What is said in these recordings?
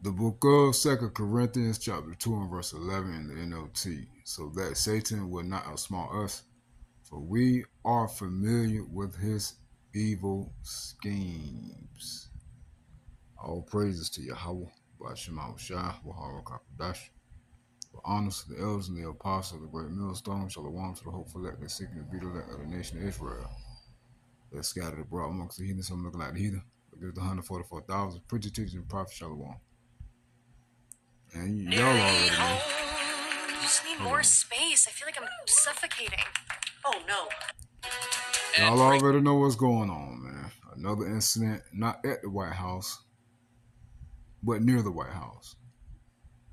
The book of 2 Corinthians chapter 2 and verse 11 in the NLT. So that Satan will not outsmart us, for we are familiar with his evil schemes. All praises to Yahweh, Bashima Shah, Wahara Kakadash. For honors to the elders and the apostles of the great millstone, Shalom to the hopeful elect that seeking to be the elect of the nation of Israel. That scattered abroad amongst the heathen, some looking like the heathen. But there's the 144,000 preacher, teachers, and prophets, Shalom. And y'all already know. I just need more space. I feel like I'm suffocating. Oh no. Y'all already know what's going on, man. Another incident, not at the White House, but near the White House.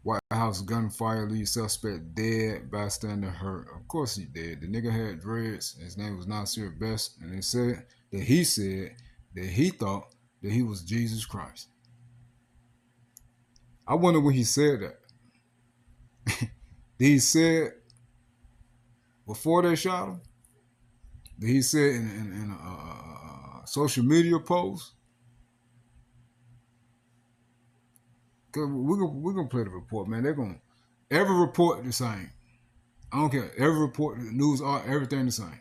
White House gunfire leads suspect dead, bystander hurt. Of course he did. The nigga had dreads. His name was Nasir Best, and they said that he thought that he was Jesus Christ. I wonder when he said that. Did he say it before they shot him? Did he say it in a social media post? Cause we're gonna play the report, man. They're gonna every report the same. I don't care. Every report, the news, everything the same.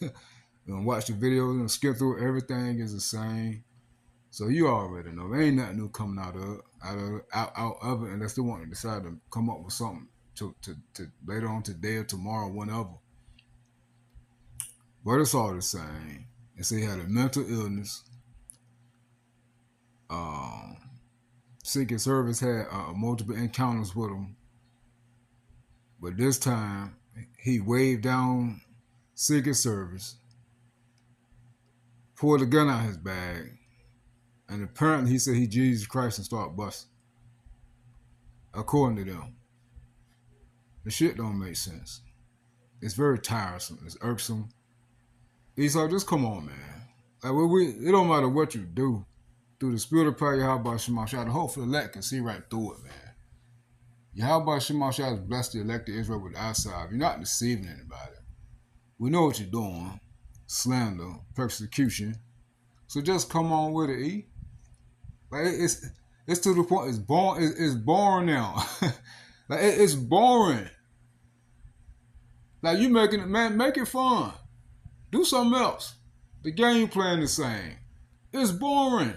You're gonna watch the videos and skip through. Everything is the same. So you already know there ain't nothing new coming out of it unless they want to decide to come up with something to later on today or tomorrow, whenever. But it's all the same. They say he had a mental illness. Secret Service had multiple encounters with him, but this time he waved down Secret Service, pulled a gun out of his bag, and apparently he said he Jesus Christ and started busting. According to them, the shit don't make sense. It's very tiresome. It's irksome. Esau, just come on, man. Like it don't matter what you do. Through the spirit of prayer, Yahweh Shema Shah, the hope for the elect can see right through it, man. Yahweh Shema Shah has blessed the elect of Israel with eyesight. You're not deceiving anybody. We know what you're doing. Slander, persecution. So just come on with it, E. Like it's to the point. It's boring now. Like it's boring. Like you making it, man. Make it fun. Do something else. The game plan the same. It's boring.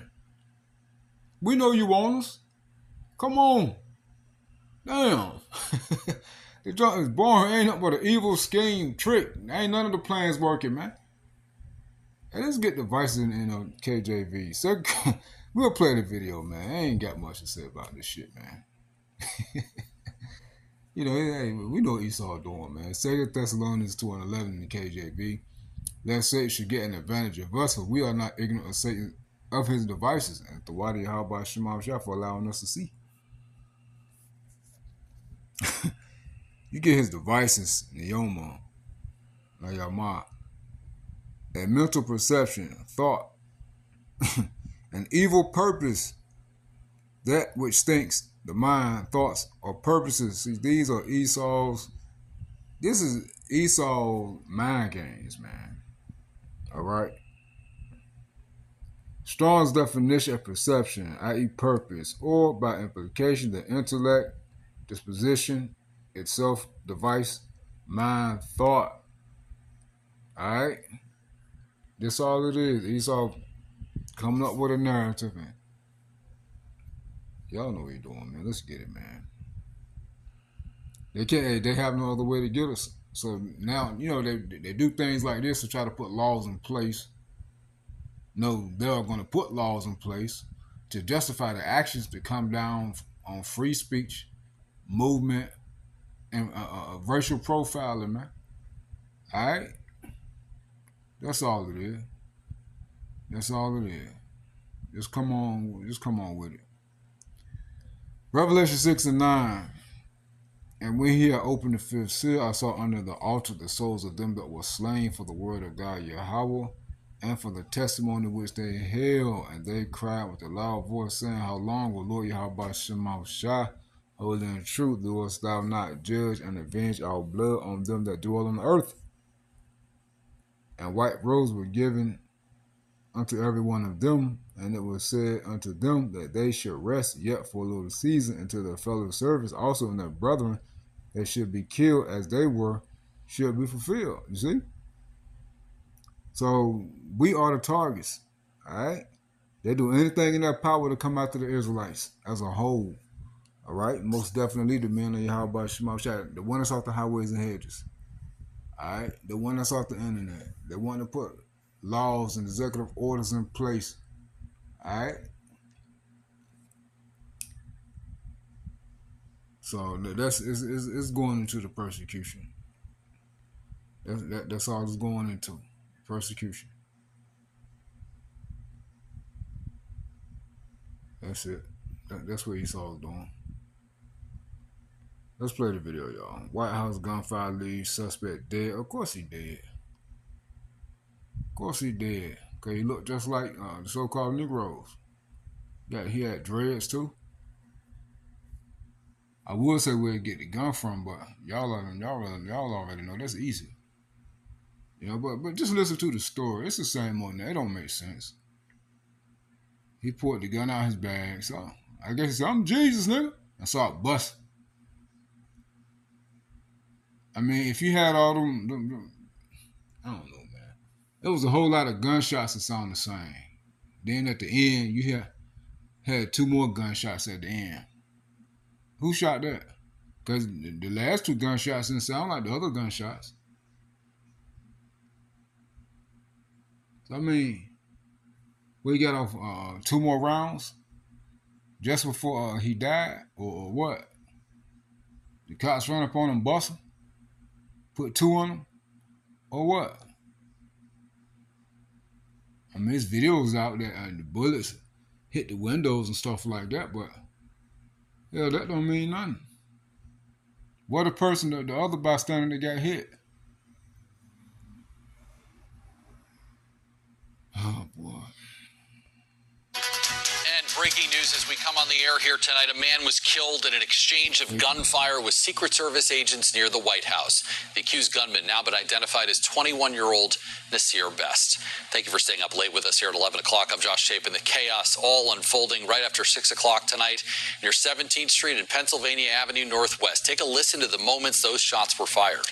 We know you want us. Come on. Damn. The junk is boring. Ain't nothing but an evil scheme trick. Ain't none of the plans working, man. Hey, let's get the vices in KJV. So we'll play the video, man. I ain't got much to say about this shit, man. Hey, we know what Esau doing, man. 2 Thessalonians 2 and 11 in the KJV. That Satan should get an advantage of us, for we are not ignorant of Satan, of his devices. And the Wadi Yahweh Shema Shah for allowing us to see. You get his devices, Neoma, Nayama, a mental perception, thought, an evil purpose, that which thinks, the mind, thoughts, or purposes. See, these are this is Esau's mind games, man. All right? Strong's definition of perception, i.e. purpose, or by implication, the intellect, disposition, itself, device, mind, thought. All right? This all it is. Esau coming up with a narrative, man. Y'all know what you're doing, man. Let's get it, man. They have no other way to get us. So now, they do things like this to try to put laws in place. No, they're going to put laws in place to justify the actions that come down on free speech, movement, and racial profiling, man. All right? That's all it is. That's all it is. Just come on with it. Revelation 6 and 9. And when he had opened the fifth seal, I saw under the altar the souls of them that were slain for the word of God Yahweh, and for the testimony which they held. And they cried with a loud voice, saying, How long, O Lord Yahweh Shema Shah, holy and true, dost thou not judge and avenge our blood on them that dwell on the earth? And white robes were given unto every one of them, and it was said unto them that they should rest yet for a little season until their fellow servants also and their brethren that should be killed as they were should be fulfilled. You see? So we are the targets. All right? They do anything in their power to come after the Israelites as a whole. All right? Most definitely the men of Yahweh Shema Shai, the one that's off the highways and hedges. All right? The one that's off the internet. They want to put laws and executive orders in place. All right? So that's it's going into the persecution. That's all it's going into. Persecution. That's it. That's what Esau's doing. Let's play the video, y'all. White House gunfire leaves suspect dead. Of course he dead. Of course he dead. Because he looked just like the so-called Negroes. Yeah, he had dreads too. I would say where he get the gun from, but y'all already know that's easy. You know, but just listen to the story. It's the same one. It don't make sense. He pulled the gun out of his bag. So I guess he said, "I'm Jesus, nigga," and saw it bust. I mean, if you had all them, I don't know, man. It was a whole lot of gunshots that sound the same. Then at the end, you had two more gunshots at the end. Who shot that? Because the last two gunshots didn't sound like the other gunshots. So, I mean, we got off two more rounds just before he died, or what? The cops ran up on him, bust him, put two on him, or what? I mean, there's videos out there, the bullets hit the windows and stuff like that, but yeah, that don't mean nothing. What a person, the other bystander that got hit? Oh, boy. And breaking news as we come on the air here tonight, a man was killed in an exchange of gunfire with Secret Service agents near the White House. The accused gunman now been identified as 21-year-old Nasir Best. Thank you for staying up late with us here at 11 o'clock. I'm Josh Chapin. The chaos all unfolding right after 6 o'clock tonight near 17th Street and Pennsylvania Avenue Northwest. Take a listen to the moments those shots were fired.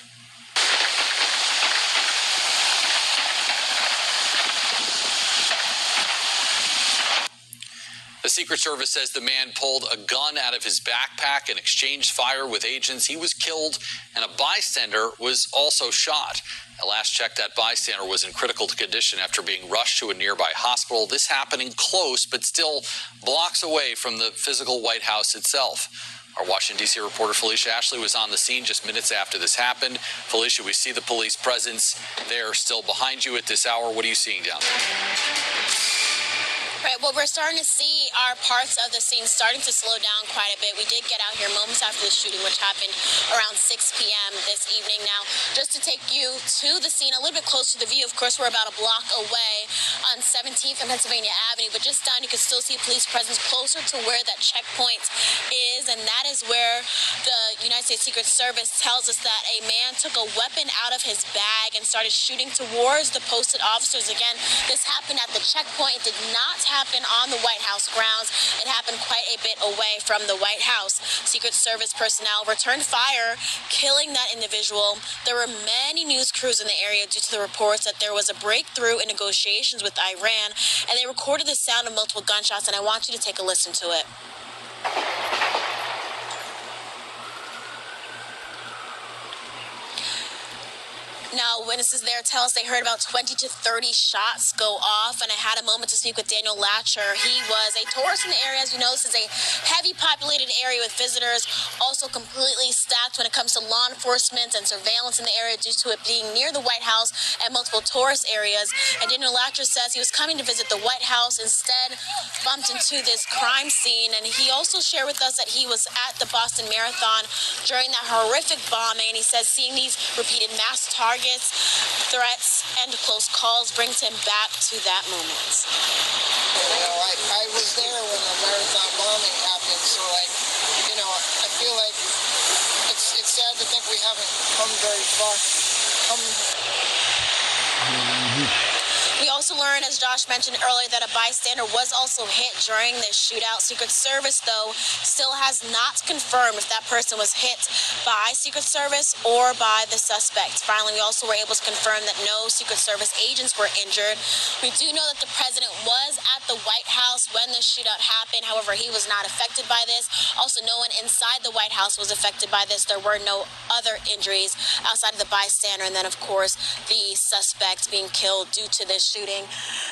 The Secret Service says the man pulled a gun out of his backpack and exchanged fire with agents. He was killed, and a bystander was also shot. At last check, that bystander was in critical condition after being rushed to a nearby hospital. This happening close, but still blocks away from the physical White House itself. Our Washington, D.C. reporter Felicia Ashley was on the scene just minutes after this happened. Felicia, we see the police presence there still behind you at this hour. What are you seeing down there? Right, well, we're starting to see our parts of the scene starting to slow down quite a bit. We did get out here moments after the shooting, which happened around 6 p.m. this evening. Now, just to take you to the scene, a little bit closer to the view, of course, we're about a block away on 17th and Pennsylvania Avenue, but just down, you can still see police presence closer to where that checkpoint is, and that is where the United States Secret Service tells us that a man took a weapon out of his bag and started shooting towards the posted officers. Again, this happened at the checkpoint. It did not happen on the White House grounds. It happened quite a bit away from the White House. Secret Service personnel returned fire, killing that individual. There were many news crews in the area due to the reports that there was a breakthrough in negotiations with Iran, and they recorded the sound of multiple gunshots, and I want you to take a listen to it. Now, witnesses there tell us they heard about 20 to 30 shots go off, and I had a moment to speak with Daniel Latcher. He was a tourist in the area. As you know, this is a heavy populated area with visitors, also completely stacked when it comes to law enforcement and surveillance in the area due to it being near the White House and multiple tourist areas. And Daniel Latcher says he was coming to visit the White House, instead bumped into this crime scene, and he also shared with us that he was at the Boston Marathon during that horrific bombing, and he says seeing these repeated mass targets, threats, and close calls brings him back to that moment. You know, I was there when the marathon bombing happened, so I feel like it's sad to think we haven't come very far. We also also learned, as Josh mentioned earlier, that a bystander was also hit during this shootout. Secret Service, though, still has not confirmed if that person was hit by Secret Service or by the suspect. Finally, we also were able to confirm that no Secret Service agents were injured. We do know that the president was at the White House when the shootout happened. However, he was not affected by this. Also, no one inside the White House was affected by this. There were no other injuries outside of the bystander, and then, of course, the suspect being killed due to this shooting.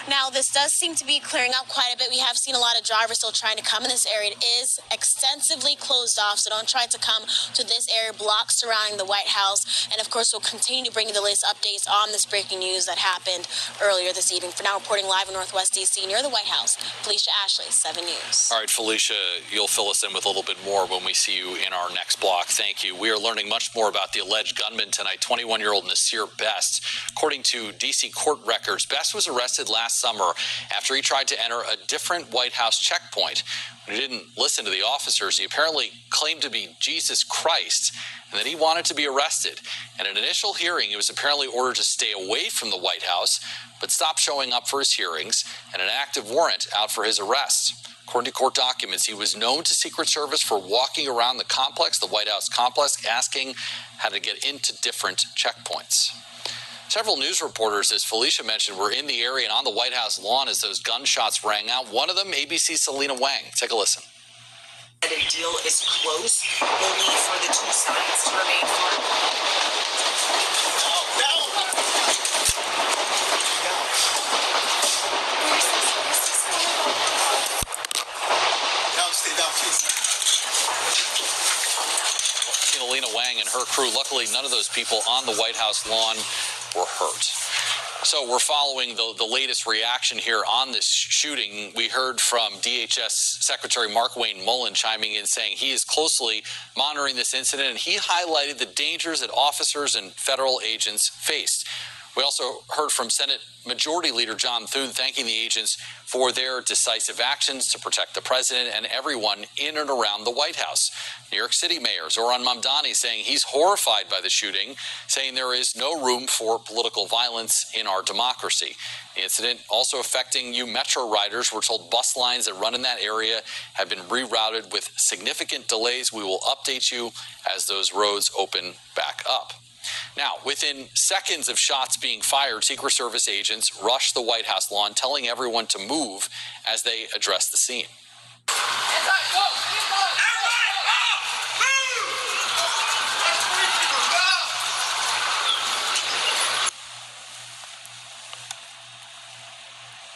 Now, this does seem to be clearing up quite a bit. We have seen a lot of drivers still trying to come in this area. It is extensively closed off, so don't try to come to this area, block surrounding the White House. And, of course, we'll continue to bring you the latest updates on this breaking news that happened earlier this evening. For now, reporting live in Northwest D.C. near the White House, Felicia Ashley, 7 News. All right, Felicia, you'll fill us in with a little bit more when we see you in our next block. Thank you. We are learning much more about the alleged gunman tonight, 21-year-old Nasir Best. According to D.C. court records, Best was arrested last summer after he tried to enter a different White House checkpoint. When he didn't listen to the officers, he apparently claimed to be Jesus Christ and that he wanted to be arrested. In an initial hearing, he was apparently ordered to stay away from the White House, but stopped showing up for his hearings, and an active warrant out for his arrest. According to court documents, he was known to Secret Service for walking around the complex, the White House complex, asking how to get into different checkpoints. Several news reporters, as Felicia mentioned, were in the area and on the White House lawn as those gunshots rang out. One of them, ABC's Selena Wang. Take a listen. A deal is close, only for the two sides to remain firm. Selena Wang and her crew. Luckily, none of those people on the White House lawn were hurt. So we're following the latest reaction here on this shooting. We heard from DHS Secretary Mark Wayne Mullen chiming in saying he is closely monitoring this incident, and he highlighted the dangers that officers and federal agents faced. We also heard from Senate Majority Leader John Thune thanking the agents for their decisive actions to protect the president and everyone in and around the White House. New York City Mayor Zohran Mamdani saying he's horrified by the shooting, saying there is no room for political violence in our democracy. The incident also affecting Metro riders. We're told bus lines that run in that area have been rerouted with significant delays. We will update you as those roads open back up. Now, within seconds of shots being fired, Secret Service agents rushed the White House lawn, telling everyone to move as they addressed the scene.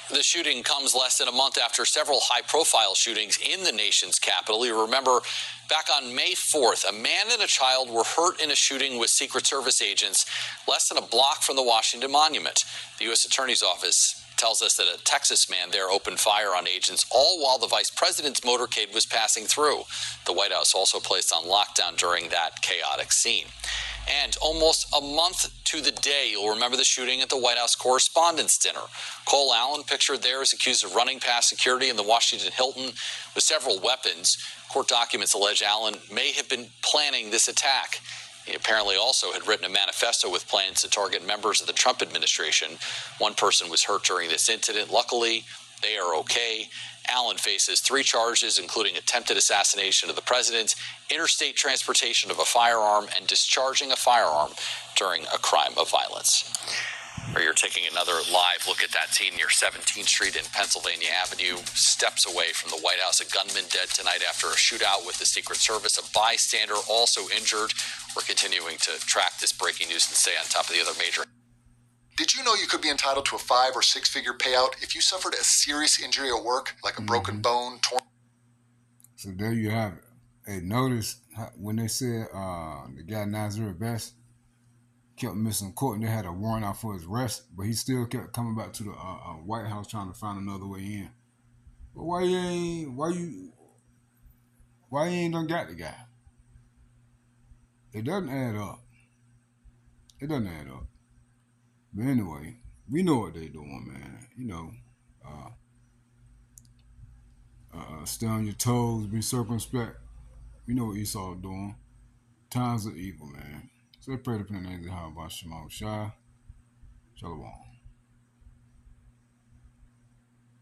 The shooting comes less than a month after several high-profile shootings in the nation's capital. You remember back on May 4th, a man and a child were hurt in a shooting with Secret Service agents less than a block from the Washington Monument. The U.S. Attorney's Office tells us that a Texas man there opened fire on agents, all while the vice president's motorcade was passing through. The White House also placed on lockdown during that chaotic scene. And almost a month to the day, you'll remember the shooting at the White House Correspondents' Dinner. Cole Allen, pictured there, is accused of running past security in the Washington Hilton with several weapons. Court documents allege Allen may have been planning this attack. He apparently also had written a manifesto with plans to target members of the Trump administration. One person was hurt during this incident. Luckily, they are okay. Allen faces 3 charges, including attempted assassination of the president, interstate transportation of a firearm, and discharging a firearm during a crime of violence. Or you're taking another live look at that scene near 17th Street and Pennsylvania Avenue, steps away from the White House. A gunman dead tonight after a shootout with the Secret Service. A bystander also injured. We're continuing to track this breaking news and stay on top of the other major. Did you know you could be entitled to a 5- or 6-figure payout if you suffered a serious injury at work, like a broken bone, torn? So there you have it. Hey, notice when they said the guy Nasir Best kept missing court and they had a warrant out for his arrest, but he still kept coming back to the White House trying to find another way in. But why you ain't done got the guy? It doesn't add up. It doesn't add up. But anyway, we know what they doing, man. You know, stay on your toes, be circumspect. We know what Esau doing. Times of evil, man. So they pray to put in the name of the Shah. Shalom.